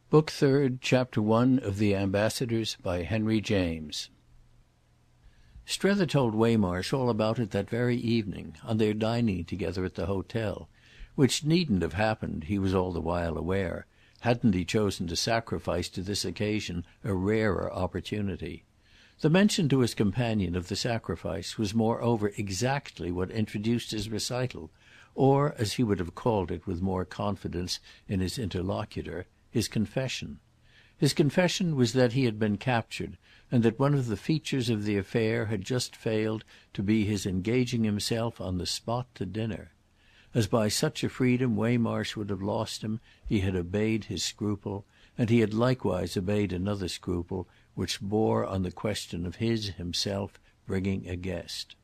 Book Third, Chapter 1 of The Ambassadors, by Henry James. Strether told Waymarsh all about it that very evening, on their dining together at the hotel, which needn't have happened, he was all the while aware, hadn't he chosen to sacrifice to this occasion a rarer opportunity. The mention to his companion of the sacrifice was moreover exactly what introduced his recital, or, as he would have called it with more confidence in his interlocutor, his confession. His confession was that he had been captured, and that one of the features of the affair had just failed to be his engaging himself on the spot to dinner. As by such a freedom Waymarsh would have lost him, he had obeyed his scruple, and he had likewise obeyed another scruple, which bore on the question of his himself bringing a guest.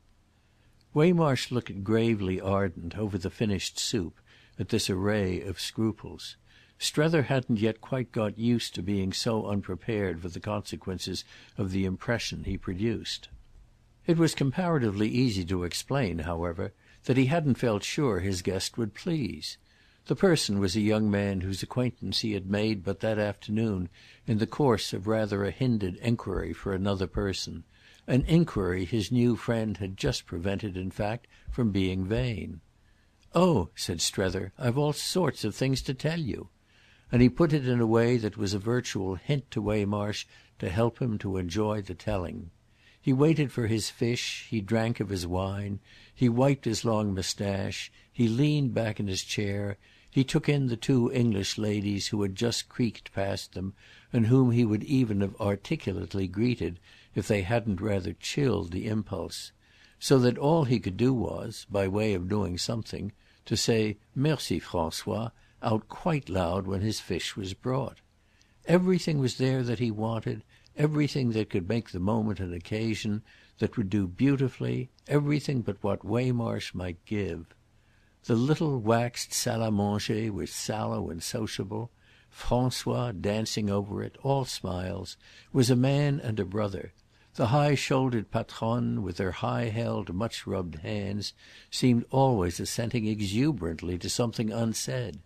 Waymarsh looked gravely ardent over the finished soup at this array of scruples. Strether hadn't yet quite got used to being so unprepared for the consequences of the impression he produced. It was comparatively easy to explain, however, that he hadn't felt sure his guest would please. The person was a young man whose acquaintance he had made but that afternoon in the course of rather a hindered enquiry for another person, an enquiry his new friend had just prevented in fact from being vain. "Oh," said Strether, "I've all sorts of things to tell you." And he put it in a way that was a virtual hint to Waymarsh to help him to enjoy the telling. He waited for his fish, he drank of his wine, he wiped his long moustache, he leaned back in his chair, he took in the two English ladies who had just creaked past them and whom he would even have articulately greeted if they hadn't rather chilled the impulse; so that all he could do was, by way of doing something, to say "Merci, François," out quite loud when his fish was brought. Everything was there that he wanted, everything that could make the moment an occasion, that would do beautifully, everything but what Waymarsh might give. The little waxed salle à manger was sallow and sociable. François, dancing over it, all smiles, was a man and a brother. The high-shouldered patronne, with her high-held, much-rubbed hands, seemed always assenting exuberantly to something unsaid.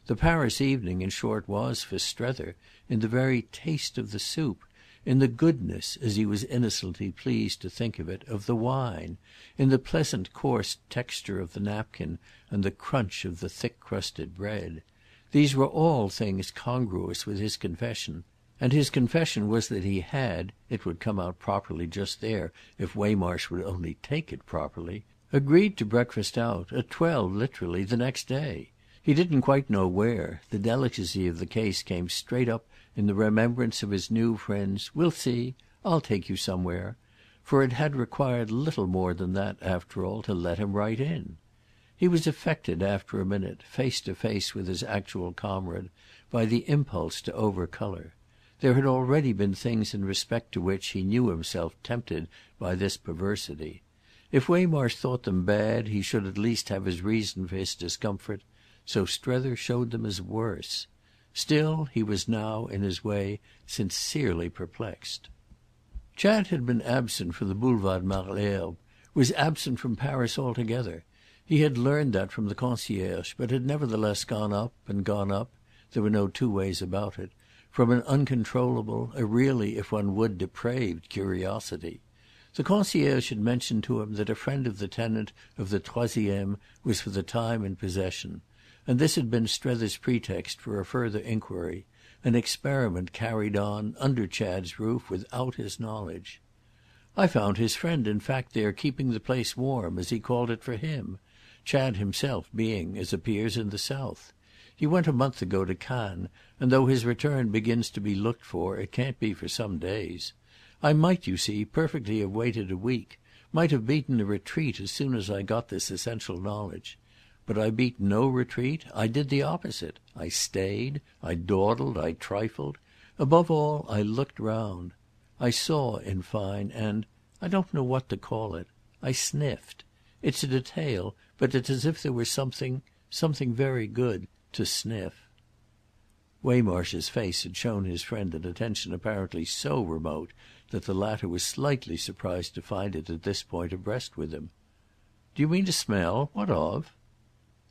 The Paris evening, in short, was, for Strether, in the very taste of the soup, in the goodness, as he was innocently pleased to think of it, of the wine, in the pleasant coarse texture of the napkin and the crunch of the thick-crusted bread. These were all things congruous with his confession, and his confession was that he had, it would come out properly just there if Waymarsh would only take it properly, agreed to breakfast out, at 12 literally, the next day. He didn't quite know where; the delicacy of the case came straight up in the remembrance of his new friend's "We'll see, I'll take you somewhere," for it had required little more than that, after all, to let him right in. He was affected after a minute, face to face with his actual comrade, by the impulse to overcolour. There had already been things in respect to which he knew himself tempted by this perversity. If Waymarsh thought them bad he should at least have his reason for his discomfort, so Strether showed them as worse. Still he was now, in his way, sincerely perplexed. Chad had been absent from the Boulevard Malesherbes, was absent from Paris altogether. He had learned that from the concierge, but had nevertheless gone up and gone up, there were no two ways about it, from an uncontrollable, a really, if one would, depraved curiosity. The concierge had mentioned to him that a friend of the tenant of the Troisième was for the time in possession, and this had been Strether's pretext for a further inquiry, an experiment carried on, under Chad's roof, without his knowledge. I found his friend in fact there keeping the place warm, as he called it, for him, Chad himself being, as appears, in the south. He went a month ago to Cannes, and though his return begins to be looked for, it can't be for some days. I might, you see, perfectly have waited a week, might have beaten a retreat as soon as I got this essential knowledge. But I beat no retreat, I did the opposite. I stayed, I dawdled, I trifled. Above all, I looked round. I saw, in fine, and—I don't know what to call it—I sniffed. It's a detail, but it's as if there were something very good to sniff. Waymarsh's face had shown his friend an attention apparently so remote that the latter was slightly surprised to find it at this point abreast with him. "Do you mean to smell? What of?"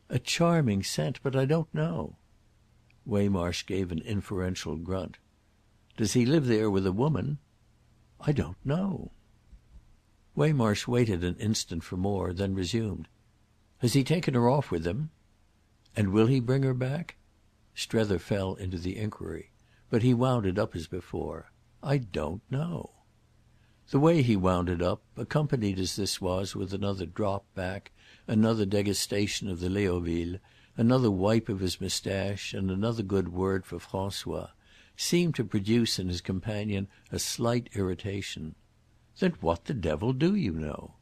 "A charming scent, but I don't know." Waymarsh gave an inferential grunt. "Does he live there with a woman?" "I don't know." Waymarsh waited an instant for more, then resumed. "Has he taken her off with him?" "And will he bring her back?" Strether fell into the inquiry, but he wound it up as before. "I don't know." The way he wound it up, accompanied as this was with another drop back, another degustation of the Léoville, another wipe of his moustache and another good word for François, seemed to produce in his companion a slight irritation. "Then what the devil do you know?"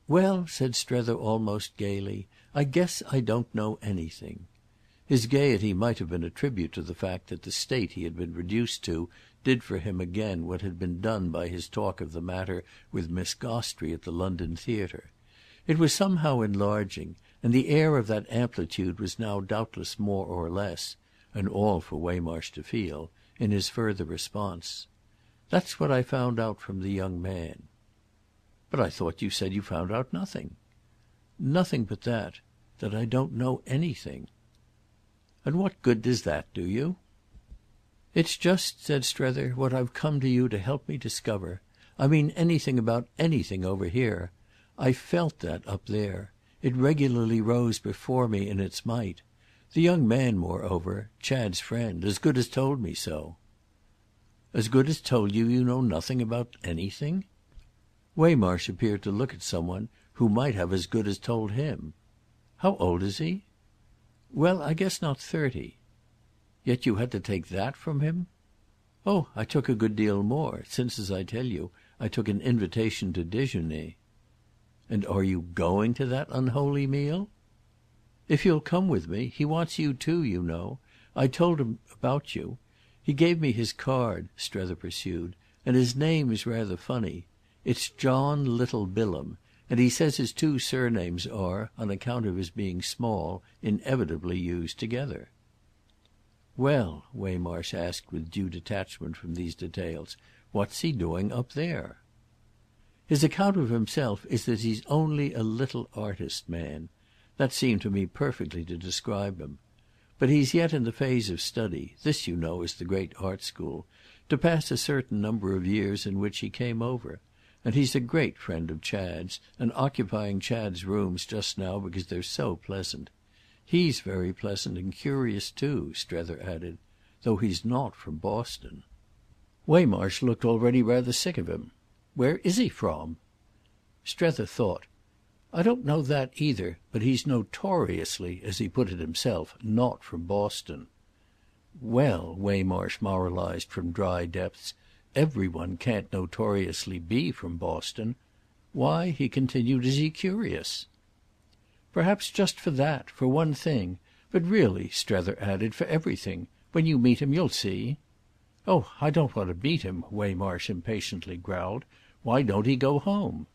"Well," said Strether almost gaily, "I guess I don't know anything." His gaiety might have been a tribute to the fact that the state he had been reduced to did for him again what had been done by his talk of the matter with Miss Gostrey at the London theatre. It was somehow enlarging, and the air of that amplitude was now doubtless more or less—and all for Waymarsh to feel—in his further response. "That's what I found out from the young man." "But I thought you said you found out nothing." "Nothing but that I don't know anything." "And what good does that do you?" "It's just," said Strether, "what I've come to you to help me discover. I mean anything about anything over here. I felt that up there. It regularly rose before me in its might. The young man, moreover, Chad's friend, as good as told me so." "As good as told you know nothing about anything?" Waymarsh appeared to look at some one who might have as good as told him. "How old is he?" "Well, I guess not 30. "Yet you had to take that from him?" "Oh, I took a good deal more, since, as I tell you, I took an invitation to déjeuner." "And are you going to that unholy meal?" "If you'll come with me. He wants you too, you know. I told him about you. He gave me his card," Strether pursued, "and his name is rather funny. It's John Little Bilham, and he says his two surnames are, on account of his being small, inevitably used together." "Well," Waymarsh asked with due detachment from these details, "what's he doing up there?" "His account of himself is that he's only a little artist man. That seemed to me perfectly to describe him. But he's yet in the phase of study, this you know is the great art school, to pass a certain number of years in which he came over. And he's a great friend of Chad's, and occupying Chad's rooms just now because they're so pleasant. He's very pleasant and curious too," Strether added, "though he's not from Boston." Waymarsh looked already rather sick of him. "Where is he from?" Strether thought. "I don't know that either, but he's notoriously, as he put it himself, not from Boston." "Well," Waymarsh moralised from dry depths, "every one can't notoriously be from Boston. Why," he continued, "is he curious?" "Perhaps just for that, for one thing. But really," Strether added, "for everything. When you meet him you'll see." "Oh, I don't want to meet him," Waymarsh impatiently growled. "Why don't he go home?"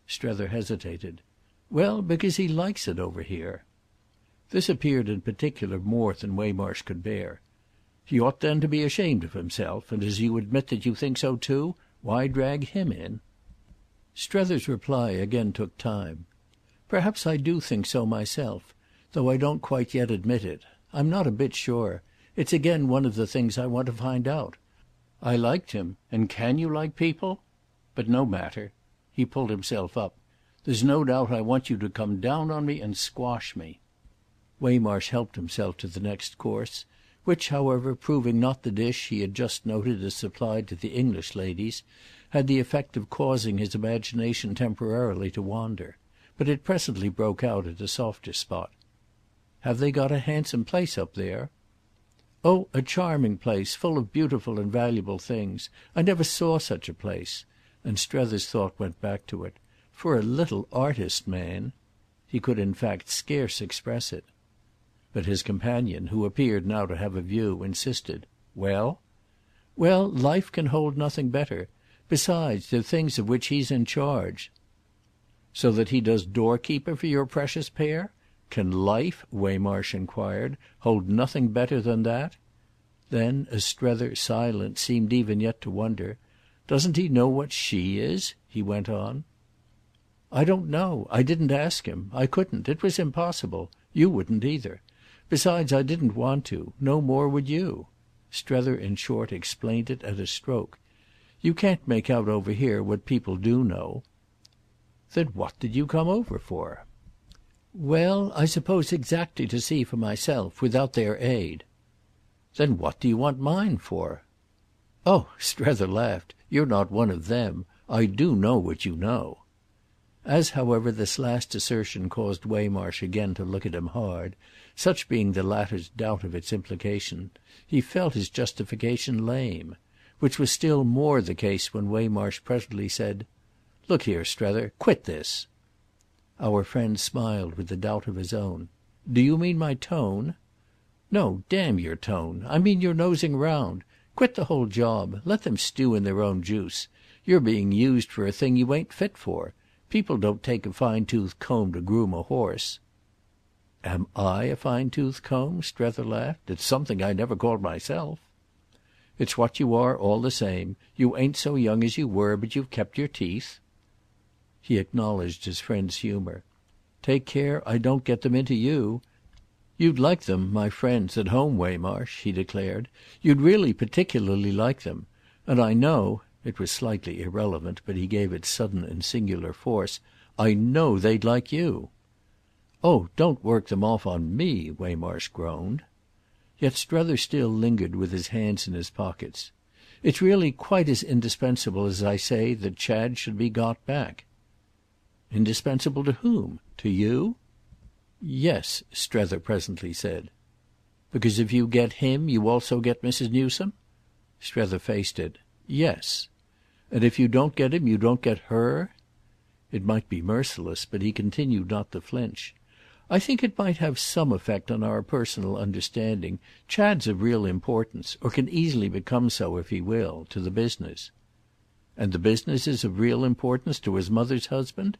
Strether hesitated. "Well, because he likes it over here." This appeared in particular more than Waymarsh could bear. "He ought then to be ashamed of himself, and as you admit that you think so too, why drag him in?" Strether's reply again took time. "Perhaps I do think so myself, though I don't quite yet admit it. I'm not a bit sure. It's again one of the things I want to find out. I liked him, and can you like people? But no matter." He pulled himself up. "There's no doubt I want you to come down on me and squash me." Waymarsh helped himself to the next course, which, however, proving not the dish he had just noted as supplied to the English ladies, had the effect of causing his imagination temporarily to wander. But it presently broke out at a softer spot. "Have they got a handsome place up there?" "Oh, a charming place, full of beautiful and valuable things. I never saw such a place." And Strether's thought went back to it. "For a little artist man." He could in fact scarce express it. But his companion, who appeared now to have a view, insisted. "Well?" "Well, life can hold nothing better. Besides, they're things of which he's in charge." "So that he does doorkeeper for your precious pair? Can life," Waymarsh enquired, "hold nothing better than that?" Then as Strether, silent, seemed even yet to wonder, "Doesn't he know what she is?" he went on. "I don't know. I didn't ask him. I couldn't. It was impossible. You wouldn't either. Besides, I didn't want to. No more would you." Strether in short explained it at a stroke. "You can't make out over here what people do know." "Then what did you come over for?" "Well, I suppose exactly to see for myself, without their aid." "Then what do you want mine for?" "Oh," Strether laughed, "you're not one of them. I do know what you know." As, however, this last assertion caused Waymarsh again to look at him hard, such being the latter's doubt of its implication, he felt his justification lame; which was still more the case when Waymarsh presently said, "Look here, Strether, quit this." Our friend smiled with the doubt of his own. "Do you mean my tone?" "No, damn your tone. I mean your nosing round. Quit the whole job. Let them stew in their own juice. You're being used for a thing you ain't fit for. People don't take a fine-tooth comb to groom a horse." "Am I a fine-tooth comb?" Strether laughed. "It's something I never called myself." "It's what you are, all the same. You ain't so young as you were, but you've kept your teeth." He acknowledged his friend's humour. "Take care I don't get them into you. You'd like them, my friends, at home, Waymarsh," he declared. "You'd really particularly like them. And I know"—it was slightly irrelevant, but he gave it sudden and singular force—"I know they'd like you." "Oh don't work them off on me!" Waymarsh groaned. Yet Strether still lingered with his hands in his pockets. "It's really quite as indispensable as I say that Chad should be got back." "Indispensable to whom? To you?" "Yes," Strether presently said. "Because if you get him you also get Mrs. Newsome?" Strether faced it. "Yes." "And if you don't get him you don't get her?" It might be merciless, but he continued not to flinch. "I think it might have some effect on our personal understanding. Chad's of real importance, or can easily become so if he will, to the business." "And the business is of real importance to his mother's husband?"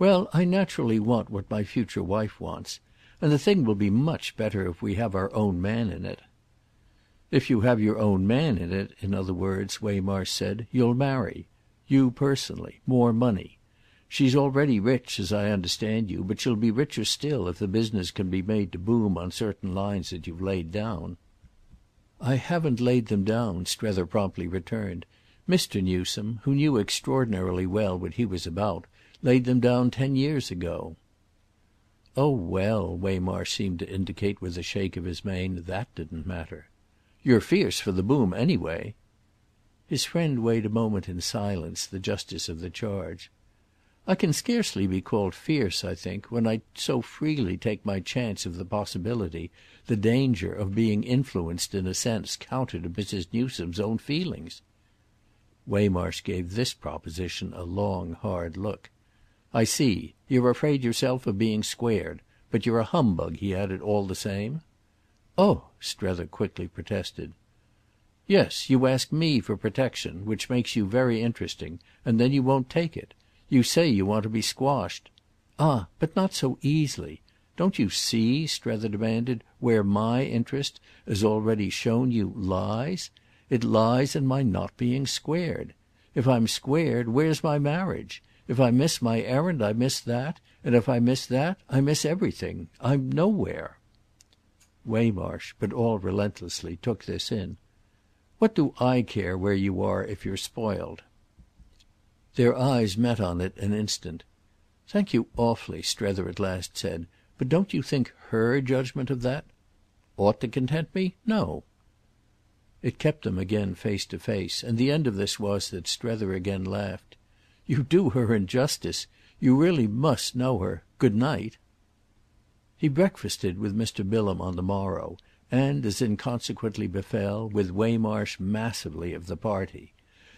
"Well, I naturally want what my future wife wants. And the thing will be much better if we have our own man in it." "If you have your own man in it, in other words," Waymarsh said, "you'll marry. You personally. More money. She's already rich, as I understand you, but she'll be richer still if the business can be made to boom on certain lines that you've laid down." "I haven't laid them down," Strether promptly returned. "Mr. Newsome, who knew extraordinarily well what he was about, laid them down 10 years ago." "Oh well," Waymarsh seemed to indicate with a shake of his mane, "that didn't matter." "You're fierce for the boom anyway." His friend weighed a moment in silence the justice of the charge. "I can scarcely be called fierce, I think, when I so freely take my chance of the possibility, the danger, of being influenced in a sense counter to Mrs. Newsome's own feelings." Waymarsh gave this proposition a long hard look. "I see. You're afraid yourself of being squared. But you're a humbug," he added, "all the same." "Oh!" Strether quickly protested. "Yes, you ask me for protection, which makes you very interesting, and then you won't take it. You say you want to be squashed." "Ah but not so easily. Don't you see," Strether demanded, "where my interest, as already shown you, lies? It lies in my not being squared. If I'm squared, where's my marriage? If I miss my errand I miss that, and if I miss that I miss everything. I'm nowhere." Waymarsh, but all relentlessly, took this in. "What do I care where you are if you're spoiled?" Their eyes met on it an instant. "Thank you awfully," Strether at last said, "but don't you think her judgment of that—" "Ought to content me? No." It kept them again face to face, and the end of this was that Strether again laughed. "You do her injustice. You really must know her. Good night." He breakfasted with Mr. Bilham on the morrow, and, as inconsequently befell, with Waymarsh massively of the party.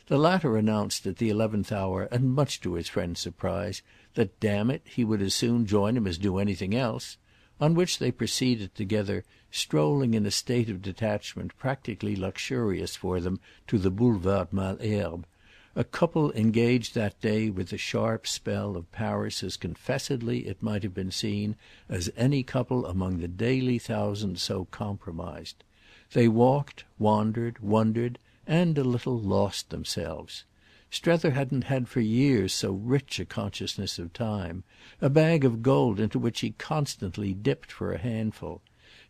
The latter announced at the 11th hour, and much to his friend's surprise, that, damn it, he would as soon join him as do anything else; on which they proceeded together, strolling in a state of detachment practically luxurious for them to the Boulevard Malesherbes, a couple engaged that day with the sharp spell of Paris as confessedly, it might have been seen, as any couple among the daily thousand so compromised. They walked, wandered, wondered, and a little lost themselves. Strether hadn't had for years so rich a consciousness of time, a bag of gold into which he constantly dipped for a handful.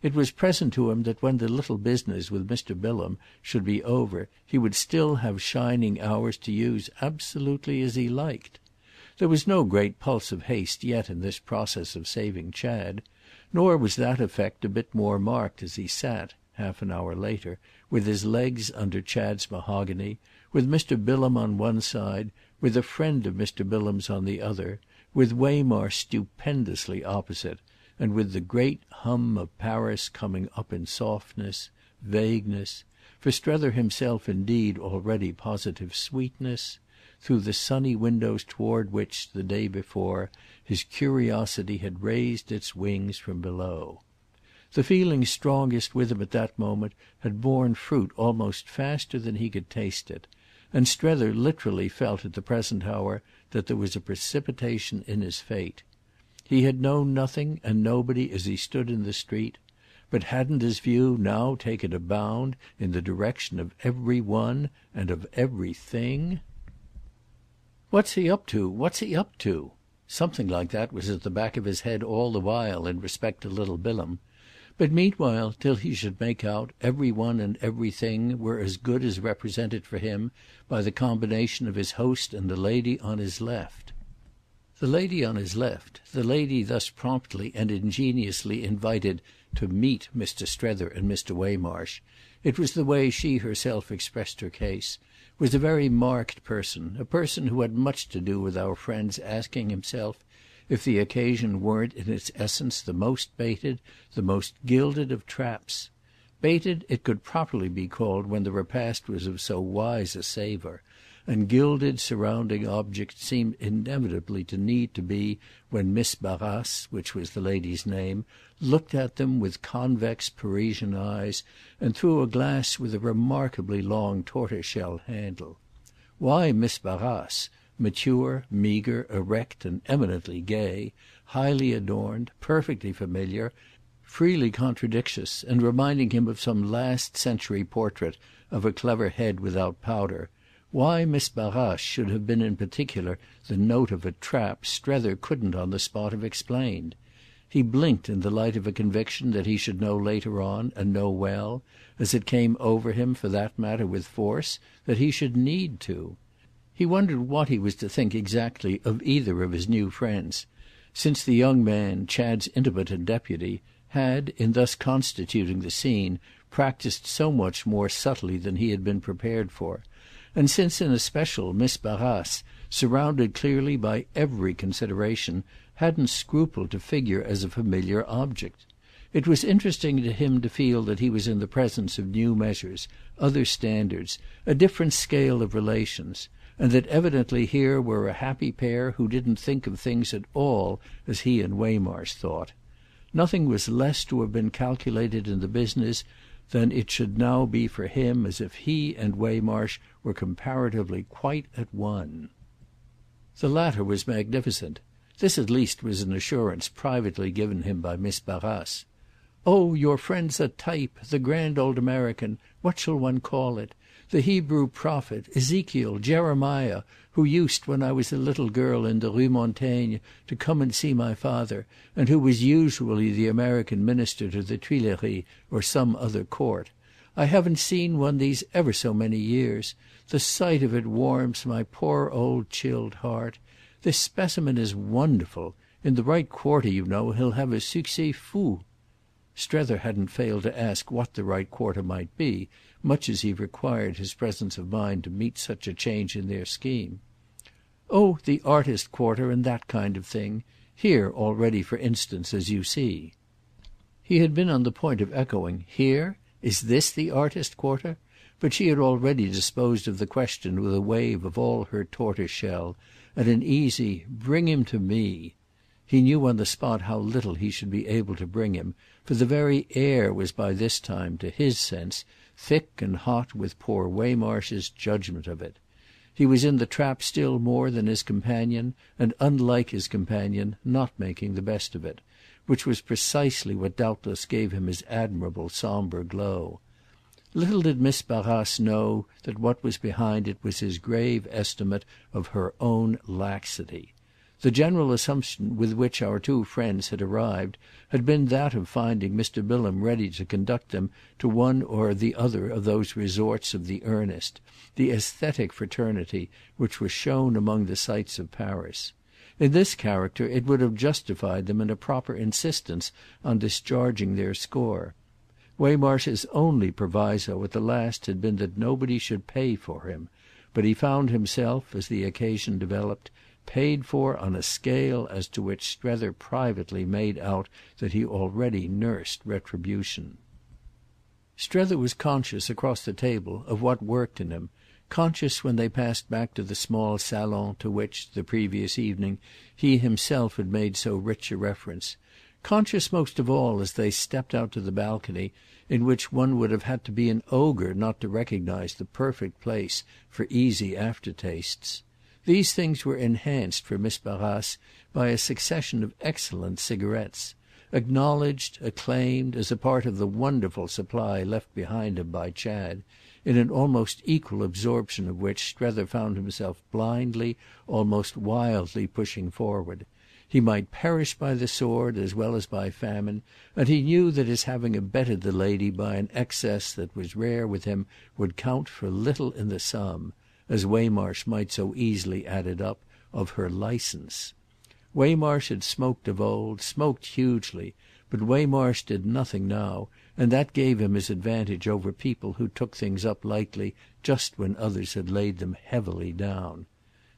It was present to him that when the little business with Mr. Bilham should be over he would still have shining hours to use absolutely as he liked. There was no great pulse of haste yet in this process of saving Chad, nor was that effect a bit more marked as he sat, half an hour later, with his legs under Chad's mahogany, with Mr. Bilham on one side, with a friend of Mr. Bilham's on the other, with Waymarsh stupendously opposite, and with the great hum of Paris coming up in softness, vagueness, for Strether himself indeed already positive sweetness, through the sunny windows toward which, the day before, his curiosity had raised its wings from below. The feeling strongest with him at that moment had borne fruit almost faster than he could taste it, and Strether literally felt at the present hour that there was a precipitation in his fate. He had known nothing and nobody as he stood in the street, but hadn't his view now taken a bound in the direction of every one and of everything? "What's he up to? What's he up to?" Something like that was at the back of his head all the while in respect to little Bilham. But meanwhile, till he should make out, every one and everything were as good as represented for him by the combination of his host and the lady on his left. The lady on his left, the lady thus promptly and ingeniously invited to meet Mr. Strether and Mr. Waymarsh, it was the way she herself expressed her case, was a very marked person, a person who had much to do with our friend's asking himself if the occasion weren't in its essence the most baited, the most gilded of traps. Baited it could properly be called when the repast was of so wise a savour, and gilded surrounding objects seemed inevitably to need to be when Miss Barrace, which was the lady's name, looked at them with convex Parisian eyes and through a glass with a remarkably long tortoise-shell handle. Why Miss Barrace? Mature, meagre, erect and eminently gay, highly adorned, perfectly familiar, freely contradictious and reminding him of some last-century portrait of a clever head without powder, why Miss Barrace should have been in particular the note of a trap Strether couldn't on the spot have explained. He blinked in the light of a conviction that he should know later on, and know well, as it came over him, for that matter with force, that he should need to. He wondered what he was to think exactly of either of his new friends, since the young man, Chad's intimate and deputy, had, in thus constituting the scene, practised so much more subtly than he had been prepared for, and since in especial Miss Barrace, surrounded clearly by every consideration, hadn't scrupled to figure as a familiar object. It was interesting to him to feel that he was in the presence of new measures, other standards, a different scale of relations, and that evidently here were a happy pair who didn't think of things at all as he and Waymarsh thought. Nothing was less to have been calculated in the business than it should now be for him as if he and Waymarsh were comparatively quite at one. The latter was magnificent. This at least was an assurance privately given him by Miss Barrace. "Oh, your friend's a type, the grand old American, what shall one call it? The Hebrew prophet, Ezekiel, Jeremiah, who used, when I was a little girl in the Rue Montaigne, to come and see my father, and who was usually the American minister to the Tuileries or some other court. I haven't seen one these ever so many years. The sight of it warms my poor old chilled heart. This specimen is wonderful. In the right quarter, you know, he'll have a succès fou." Strether hadn't failed to ask what the right quarter might be, much as he required his presence of mind to meet such a change in their scheme. "Oh, the artist quarter and that kind of thing. Here already, for instance, as you see." He had been on the point of echoing "Here? Is this the artist quarter?" but she had already disposed of the question with a wave of all her tortoise-shell and an easy "Bring him to me." He knew on the spot how little he should be able to bring him, for the very air was by this time, to his sense, thick and hot with poor Waymarsh's judgment of it. He was in the trap still more than his companion, and, unlike his companion, not making the best of it, which was precisely what doubtless gave him his admirable sombre glow. Little did Miss Barrace know that what was behind it was his grave estimate of her own laxity. The general assumption with which our two friends had arrived had been that of finding Mr. Bilham ready to conduct them to one or the other of those resorts of the earnest, the aesthetic fraternity which were shown among the sights of Paris. In this character it would have justified them in a proper insistence on discharging their score. Waymarsh's only proviso at the last had been that nobody should pay for him, but he found himself, as the occasion developed, paid for on a scale as to which Strether privately made out that he already nursed retribution. Strether was conscious across the table of what worked in him, conscious when they passed back to the small salon to which, the previous evening, he himself had made so rich a reference, conscious most of all as they stepped out to the balcony, in which one would have had to be an ogre not to recognise the perfect place for easy aftertastes. These things were enhanced for Miss Barrace by a succession of excellent cigarettes, acknowledged, acclaimed, as a part of the wonderful supply left behind him by Chad, in an almost equal absorption of which Strether found himself blindly, almost wildly pushing forward. He might perish by the sword as well as by famine, and he knew that his having abetted the lady by an excess that was rare with him would count for little in the sum, as Waymarsh might so easily add it up, of her licence. Waymarsh had smoked of old, smoked hugely, but Waymarsh did nothing now, and that gave him his advantage over people who took things up lightly just when others had laid them heavily down.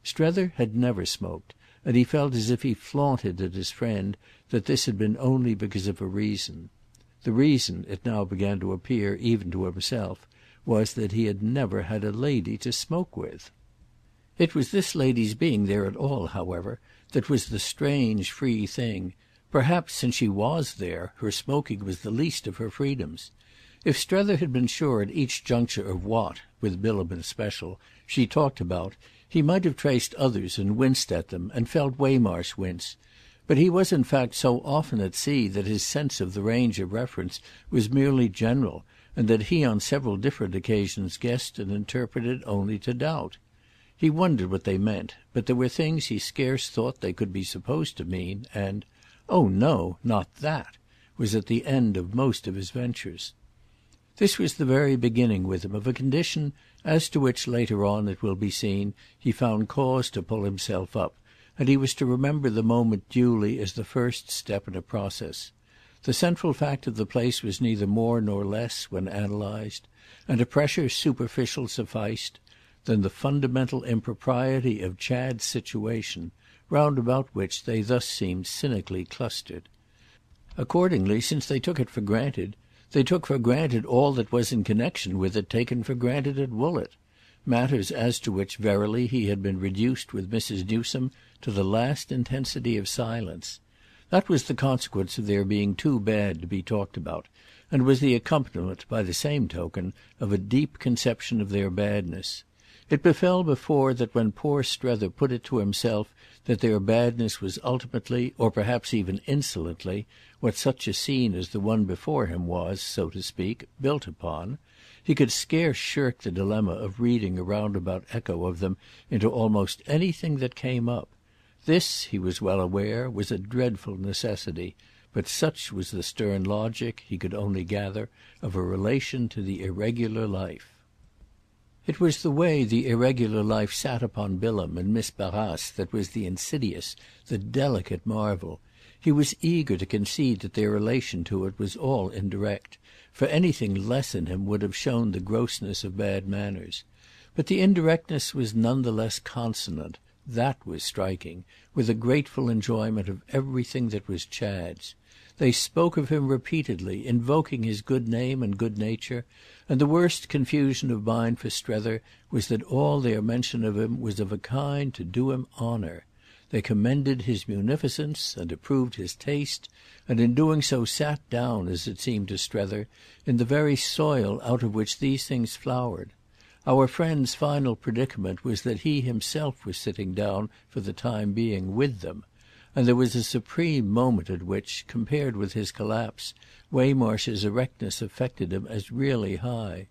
Strether had never smoked, and he felt as if he flaunted at his friend that this had been only because of a reason. The reason, it now began to appear even to himself, was that he had never had a lady to smoke with. It was this lady's being there at all, however, that was the strange free thing. Perhaps, since she was there, her smoking was the least of her freedoms. If Strether had been sure at each juncture of what, with Bilham in especial, she talked about, he might have traced others and winced at them and felt Waymarsh wince. But he was in fact so often at sea that his sense of the range of reference was merely general, and that he on several different occasions guessed and interpreted only to doubt. He wondered what they meant, but there were things he scarce thought they could be supposed to mean, and "Oh no, not that!" was at the end of most of his ventures. This was the very beginning with him of a condition as to which, later on, it will be seen, he found cause to pull himself up, and he was to remember the moment duly as the first step in a process. The central fact of the place was neither more nor less, when analysed, and a pressure superficial sufficed, than the fundamental impropriety of Chad's situation, round about which they thus seemed cynically clustered. Accordingly, since they took it for granted, they took for granted all that was in connection with it taken for granted at Woollett, matters as to which verily he had been reduced with Mrs. Newsome to the last intensity of silence. That was the consequence of their being too bad to be talked about, and was the accompaniment, by the same token, of a deep conception of their badness. It befell before that when poor Strether put it to himself that their badness was ultimately, or perhaps even insolently, what such a scene as the one before him was, so to speak, built upon, he could scarce shirk the dilemma of reading a roundabout echo of them into almost anything that came up. This, he was well aware, was a dreadful necessity, but such was the stern logic, he could only gather, of a relation to the irregular life. It was the way the irregular life sat upon Bilham and Miss Barrace that was the insidious, the delicate marvel. He was eager to concede that their relation to it was all indirect, for anything less in him would have shown the grossness of bad manners. But the indirectness was none the less consonant, that was striking, with a grateful enjoyment of everything that was Chad's. They spoke of him repeatedly, invoking his good name and good nature, and the worst confusion of mind for Strether was that all their mention of him was of a kind to do him honour. They commended his munificence and approved his taste, and in doing so sat down, as it seemed to Strether, in the very soil out of which these things flowered. Our friend's final predicament was that he himself was sitting down for the time being with them, and there was a supreme moment at which, compared with his collapse, Waymarsh's erectness affected him as really high.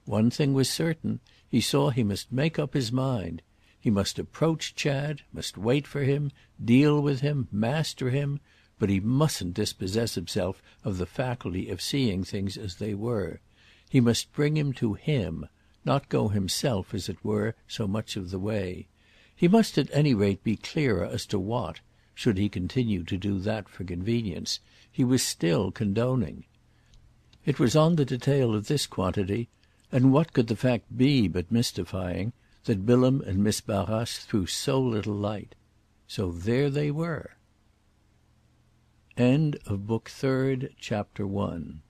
One thing was certain, he saw he must make up his mind. He must approach Chad, must wait for him, deal with him, master him, but he mustn't dispossess himself of the faculty of seeing things as they were. He must bring him to him, not go himself, as it were, so much of the way. He must at any rate be clearer as to what, should he continue to do that for convenience, he was still condoning. It was on the detail of this quantity, and what could the fact be but mystifying, that Bilham and Miss Barrace threw so little light. So there they were. End of Book Third, Chapter 1.